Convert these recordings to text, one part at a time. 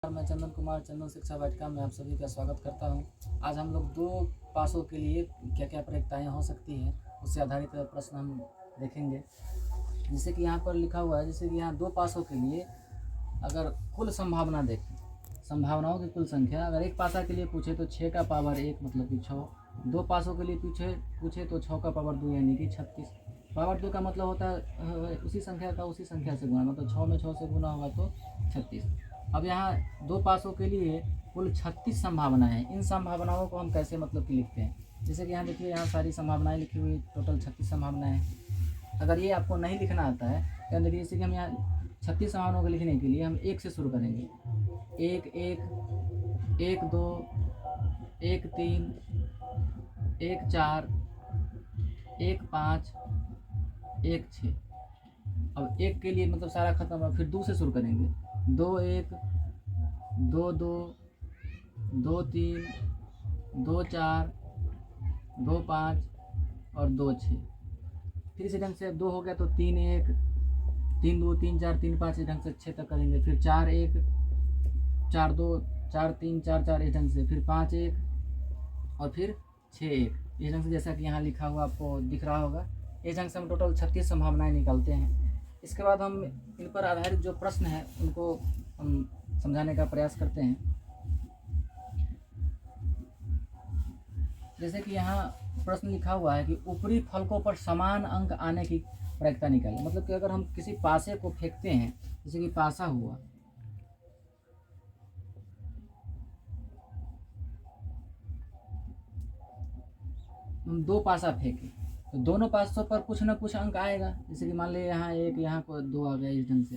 मैं चंदन कुमार चंदन शिक्षा वाटिका में आप सभी का स्वागत करता हूं। आज हम लोग दो पासों के लिए क्या क्या प्रायिकताएँ हो सकती हैं उससे आधारित प्रश्न हम देखेंगे। जैसे कि यहाँ पर लिखा हुआ है, जैसे कि यहाँ दो पासों के लिए अगर कुल संभावना देखें, संभावनाओं की कुल संख्या अगर एक पासा के लिए पूछे तो 6 का पावर 1 मतलब कि 6, दो पासों के लिए पूछे तो 6 का पावर 2 यानी कि 36। पावर 2 का मतलब होता है उसी संख्या का उसी संख्या से गुणा, मतलब 6 में 6 से गुना होगा तो 36। अब यहाँ दो पासों के लिए कुल 36 संभावनाएं हैं। इन संभावनाओं को हम कैसे मतलब कि लिखते हैं, जैसे कि यहाँ देखिए, यहाँ सारी संभावनाएं लिखी हुई, टोटल 36 संभावनाएं हैं। अगर ये आपको नहीं लिखना आता है तो देखिए, जैसे कि हम यहाँ 36 संभावनाओं को लिखने के लिए हम एक से शुरू करेंगे। एक एक, एक दो, एक तीन, एक चार, एक पाँच, एक छः। अब एक के लिए मतलब सारा खत्म है, फिर दो से शुरू करेंगे। दो एक, दो दो, दो तीन, दो चार, दो पाँच और दो छः। फिर इसी ढंग से दो हो गया तो तीन एक, तीन दो, तीन चार, तीन पाँच, इस ढंग से 6 तक करेंगे। फिर चार एक, चार दो, चार तीन, चार चार, इस ढंग से। फिर पाँच एक और फिर 6 एक, इस ढंग से जैसा कि यहाँ लिखा हुआ आपको दिख रहा होगा। इस ढंग से हम टोटल 36 संभावनाएं निकालते हैं। इसके बाद हम इन पर आधारित जो प्रश्न है उनको हम समझाने का प्रयास करते हैं। जैसे कि यहाँ प्रश्न लिखा हुआ है कि ऊपरी फलकों पर समान अंक आने की प्रायिकता निकालें। मतलब कि अगर हम किसी पासे को फेंकते हैं, जैसे कि पासा हुआ, हम दो पासा फेंके तो दोनों पासों पर कुछ ना कुछ अंक आएगा। जैसे कि मान लीजिए यहाँ एक, यहाँ पर दो आ गया, इस ढंग से।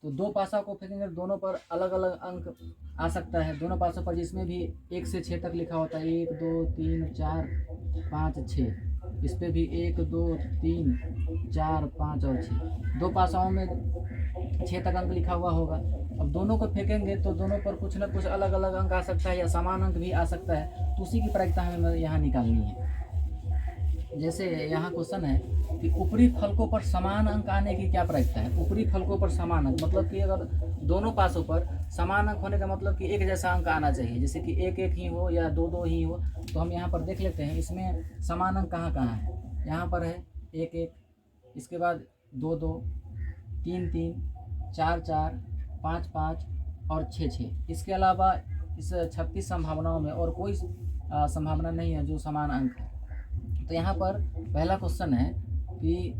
तो दो पासा को फेंकेंगे तो दोनों पर अलग अलग अंक आ सकता है। दोनों पासों पर जिसमें भी 1 से 6 तक लिखा होता है, 1 2 3 4 5 6, इस पर भी 1 2 3 4 5 और 6, दो पासाओं में 6 तक अंक लिखा हुआ होगा। अब दोनों को फेंकेंगे तो दोनों पर कुछ ना कुछ अलग अलग अंक आ सकता है या समान अंक भी आ सकता है, तो उसी की प्रायिकता हमें यहाँ निकालनी है। जैसे यहाँ क्वेश्चन है कि ऊपरी फलकों पर समान अंक आने की क्या प्रायिकता है। ऊपरी फलकों पर समान अंक मतलब कि अगर दोनों पासों पर समान अंक होने का मतलब कि एक जैसा अंक आना चाहिए। जैसे कि एक एक ही हो या दो दो ही हो, तो हम यहाँ पर देख लेते हैं इसमें समान अंक कहाँ कहाँ है। यहाँ पर है एक एक, इसके बाद दो दो, तीन तीन, चार चार, पाँच पाँच और छः छः। इसके अलावा इस 36 संभावनाओं में और कोई संभावना नहीं है जो समान अंक है। तो यहाँ पर पहला क्वेश्चन है कि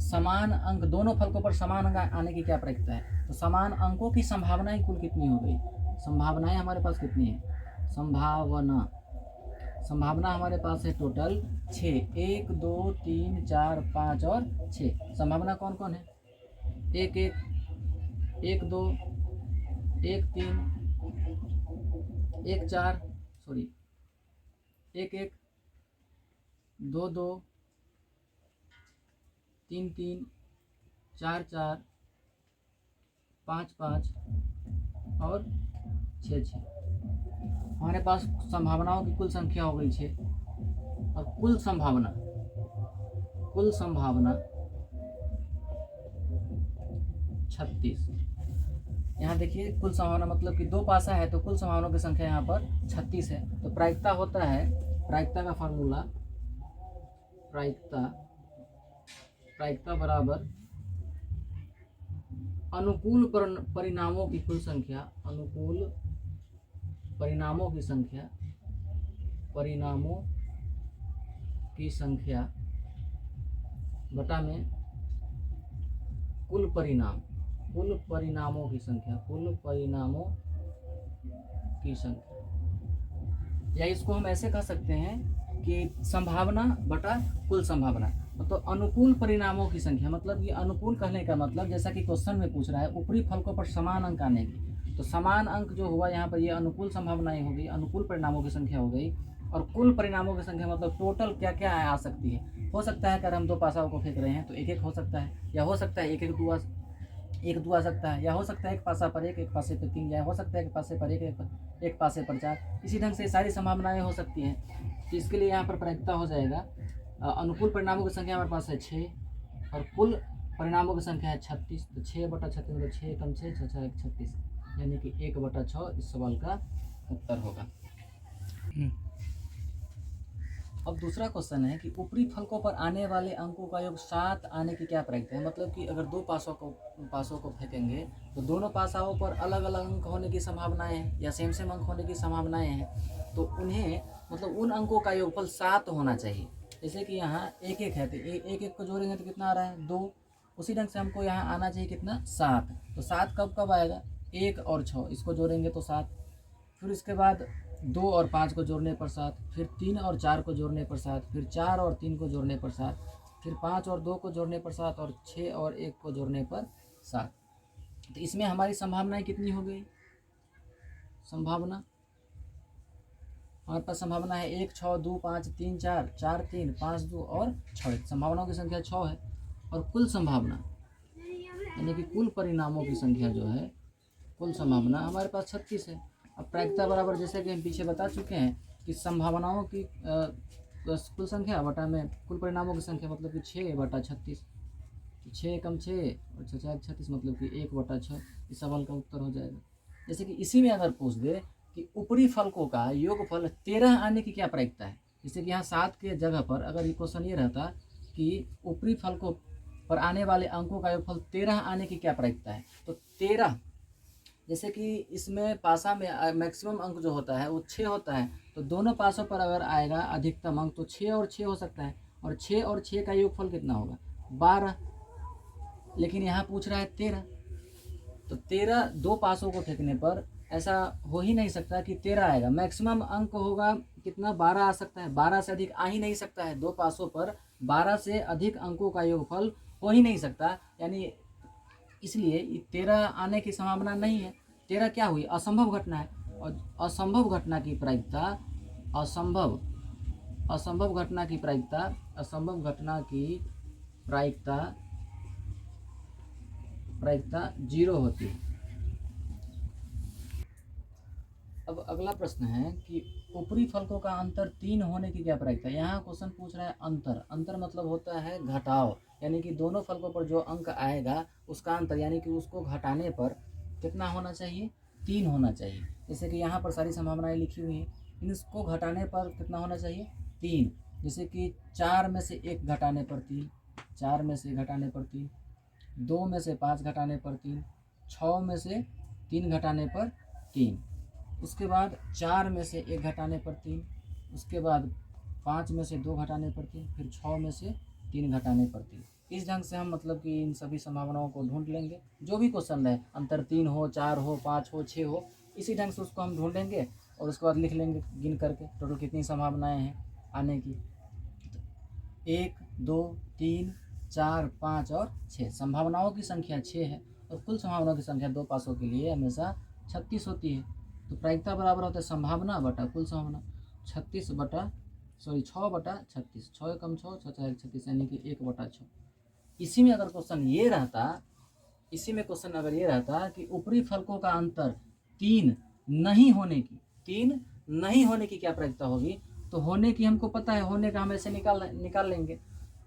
समान अंक, दोनों फलकों पर समान अंक आने की क्या प्रायिकता है। तो समान अंकों की संभावनाएं कुल कितनी हो गई, संभावनाएं हमारे पास कितनी है, संभावना हमारे पास है टोटल 6। 1 2 3 4 5 और 6। संभावना कौन कौन है, एक एक, एक दो, एक तीन, एक चार, सॉरी एक एक, दो दो, तीन तीन, चार चार, पाँच पाँच और छः छः। हमारे पास संभावनाओं की कुल संख्या हो गई 6 और कुल संभावना 36। यहाँ देखिए कुल संभावना मतलब कि दो पासा है तो कुल संभावनाओं की संख्या यहाँ पर 36 है। तो प्रायिकता होता है, प्रायिकता का फार्मूला, प्रायिकता बराबर अनुकूल परिणामों की कुल संख्या, अनुकूल परिणामों की संख्या बटा में कुल परिणामों की संख्या। या इसको हम ऐसे कह सकते हैं कि संभावना बटा कुल संभावना। तो अनुकूल परिणामों की संख्या मतलब ये अनुकूल कहने का मतलब, जैसा कि क्वेश्चन में पूछ रहा है ऊपरी फलकों पर समान अंक आने की, तो समान अंक जो हुआ यहाँ पर ये अनुकूल संभावनाएं हो गई, अनुकूल परिणामों की संख्या हो गई। और कुल परिणामों की संख्या मतलब टोटल क्या क्या आ सकती है। हो सकता है अगर हम दो पासाओं को फेंक रहे हैं तो एक एक हो सकता है, या हो सकता है एक दो आ सकता है, या हो सकता है एक पासा पर एक पासे पर 3, या हो सकता है एक पासे पर एक पासे पर 4। इसी ढंग से सारी संभावनाएं हो सकती हैं। तो इसके लिए यहाँ पर प्रायिकता हो जाएगा, अनुकूल परिणामों की संख्या हमारे पास है 6 और कुल परिणामों की संख्या है 36। तो 6 बटा 36 मतलब 6 कम 6 6 6 36। यानी कि 1/6 इस सवाल का उत्तर होगा। अब दूसरा क्वेश्चन है कि ऊपरी फलकों पर आने वाले अंकों का योग 7 आने की क्या प्रायिकता है। मतलब कि अगर दो पासों को फेंकेंगे तो दोनों पासाओं पर अलग अलग अंक होने की संभावनाएं हैं या सेम सेम अंक होने की संभावनाएं हैं, तो उन्हें मतलब उन अंकों का योगफल 7 होना चाहिए। जैसे कि यहाँ 1-1 है तो एक को जोड़ेंगे तो कितना आ रहा है 2, उसी ढंग से हमको यहाँ आना चाहिए कितना 7। तो 7 कब कब आएगा 1 और 6 इसको जोड़ेंगे तो 7, फिर इसके बाद 2 और 5 को जोड़ने पर 7, फिर 3 और 4 को जोड़ने पर 7, फिर 4 और 3 को जोड़ने पर 7, फिर 5 और 2 को जोड़ने पर 7 और 6 और 1 को जोड़ने पर 7। तो इसमें हमारी संभावनाएं कितनी हो गई। संभावना हमारे पास संभावना है 1 6 2 5 3 4 4 3 5 2 और 6। संभावनाओं की संख्या 6 है और कुल संभावना यानी कि कुल परिणामों की संख्या जो है कुल संभावना हमारे पास 36 है। अब प्रायिकता बराबर जैसे कि हम पीछे बता चुके हैं कि संभावनाओं की कुल संख्या बटा में कुल परिणामों की संख्या मतलब कि 6/36। 6 कम 6 और 6 36 मतलब कि 1/6 इस सवाल का उत्तर हो जाएगा। जैसे कि इसी में अगर पूछ दे कि ऊपरी फलकों का योगफल 13 आने की क्या प्रायिकता है। जैसे कि यहाँ 7 के जगह पर अगर ये क्वेश्चन ये रहता कि ऊपरी फलकों पर आने वाले अंकों का योगफल 13 आने की क्या प्रायिकता है, तो 13 जैसे कि इसमें पासा में मैक्सिमम अंक जो होता है वो 6 होता है, तो दोनों पासों पर अगर आएगा अधिकतम अंक तो 6 और 6 हो सकता है, और 6 और 6 का योगफल कितना होगा 12। लेकिन यहाँ पूछ रहा है 13, तो 13 दो पासों को फेंकने पर ऐसा हो ही नहीं सकता कि 13 आएगा। मैक्सिमम अंक होगा कितना 12 आ सकता है, 12 से अधिक आ ही नहीं सकता है। दो पासों पर 12 से अधिक अंकों का योगफल हो ही नहीं सकता, यानी इसलिए 13 आने की संभावना नहीं है। 13 क्या हुई असंभव घटना है, और असंभव घटना की प्रायिकता असंभव घटना की प्रायिकता 0 होती है। अब अगला प्रश्न है कि ऊपरी फलकों का अंतर 3 होने की क्या प्रायिकता है। यहाँ क्वेश्चन पूछ रहा है अंतर मतलब होता है घटाव, यानी कि दोनों फलकों पर जो अंक आएगा उसका अंतर यानी कि उसको घटाने पर कितना होना चाहिए 3 होना चाहिए। जैसे कि यहाँ पर सारी संभावनाएं लिखी हुई हैं, इसको घटाने पर कितना होना चाहिए 3। जैसे कि 4 में से 1 घटाने पर 3, 4 में से घटाने पर 3, 2 में से 5 घटाने पर 3, 6 में से 3 घटाने पर 3, उसके बाद 4 में से 1 घटाने पर 3, उसके बाद 5 में से 2 घटाने पर 3, फिर 6 में से 3 घटाने पर 3। इस ढंग से हम मतलब कि इन सभी संभावनाओं को ढूंढ लेंगे। जो भी क्वेश्चन है अंतर 3 हो 4 हो 5 हो 6 हो, इसी ढंग से उसको हम ढूंढेंगे और उसके बाद लिख लेंगे गिन करके टोटल कितनी संभावनाएँ हैं आने की। 1 2 3 4 5 और 6 संभावनाओं की संख्या 6 है और कुल संभावनाओं की संख्या दो पासों के लिए हमेशा 36 होती है। तो प्रायिकता बराबर होता है संभावना बटा कुल संभावना 6/36, 6 कम 6 6 36 यानी कि 1/6। इसी में क्वेश्चन अगर ये रहता कि ऊपरी फलकों का अंतर 3 नहीं होने की क्या प्रायिकता होगी, तो होने की हमको पता है, होने का हम ऐसे निकाल लेंगे।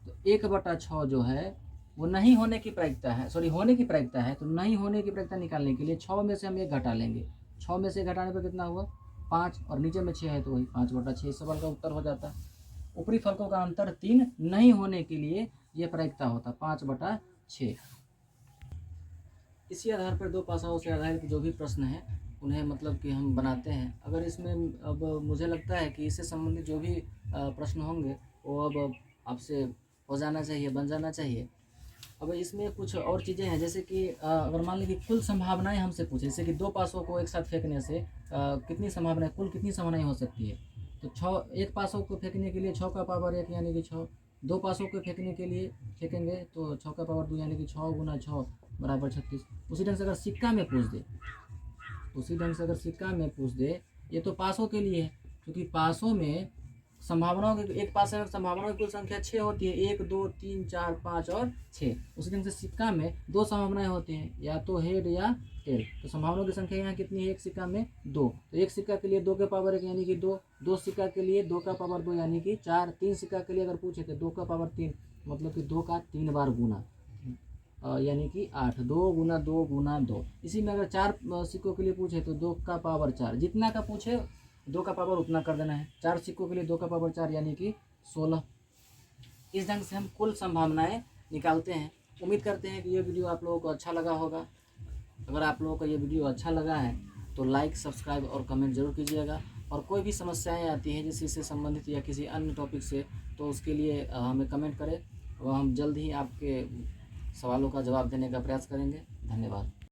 तो 1/6 जो है वो नहीं होने की प्रायिकता है, होने की प्रायिकता है। तो नहीं होने की प्रायिकता निकालने के लिए 6 में से हम 1 घटा लेंगे। 6 में से घटाने पर कितना हुआ 5, और नीचे में 6 है तो वही 5/6 सवाल का उत्तर हो जाता है। ऊपरी फलकों का अंतर 3 नहीं होने के लिए यह प्रायिकता होता 5/6। इसी आधार पर दो पासाओं से आधारित जो भी प्रश्न है उन्हें मतलब कि हम बनाते हैं। अगर इसमें अब मुझे लगता है कि इससे संबंधित जो भी प्रश्न होंगे वो अब आपसे हो जाना चाहिए, बन जाना चाहिए। अब इसमें कुछ और चीज़ें हैं, जैसे कि अगर मान लीजिए कुल संभावनाएं हमसे पूछे, जैसे कि दो पासों को एक साथ फेंकने से कितनी संभावनाएं हो सकती है। तो 6 एक पासों को फेंकने के लिए 6 का पावर 1 यानी कि 6, दो पासों को फेंकने के लिए फेंकेंगे तो 6 का पावर 2 यानी कि 6 गुना 6 बराबर 36। उसी ढंग से अगर सिक्का में पूछ दे ये तो पासों के लिए है, क्योंकि पासों में संभावनाओं की एक पास में संभावनाओं की कुल संख्या 6 होती है, 1 2 3 4 5 और 6। उसी ढंग से सिक्का में 2 संभावनाएं होती हैं, या तो हेड या टेल। तो संभावनाओं की संख्या यहाँ कितनी है, एक सिक्का में 2। तो एक सिक्का के लिए 2 के पावर 1 यानी कि 2, 2 सिक्का के लिए 2 का पावर 2 यानी कि 4, 3 सिक्का के लिए अगर पूछे तो 2 का पावर 3 मतलब कि 2 का 3 बार गुना। यानी कि 8, 2 गुना 2 गुना 2। इसी में अगर 4 सिक्कों के लिए पूछे तो 2 का पावर 4, जितना का पूछे 2 का पावर उतना कर देना है। 4 सिक्कों के लिए 2 का पावर 4 यानी कि 16। इस ढंग से हम कुल संभावनाएं निकालते हैं। उम्मीद करते हैं कि ये वीडियो आप लोगों को अच्छा लगा होगा। अगर आप लोगों को ये वीडियो अच्छा लगा है तो लाइक, सब्सक्राइब और कमेंट जरूर कीजिएगा। और कोई भी समस्याएं आती हैं जिस से संबंधित या किसी अन्य टॉपिक से, तो उसके लिए हमें कमेंट करें और हम जल्द ही आपके सवालों का जवाब देने का प्रयास करेंगे। धन्यवाद।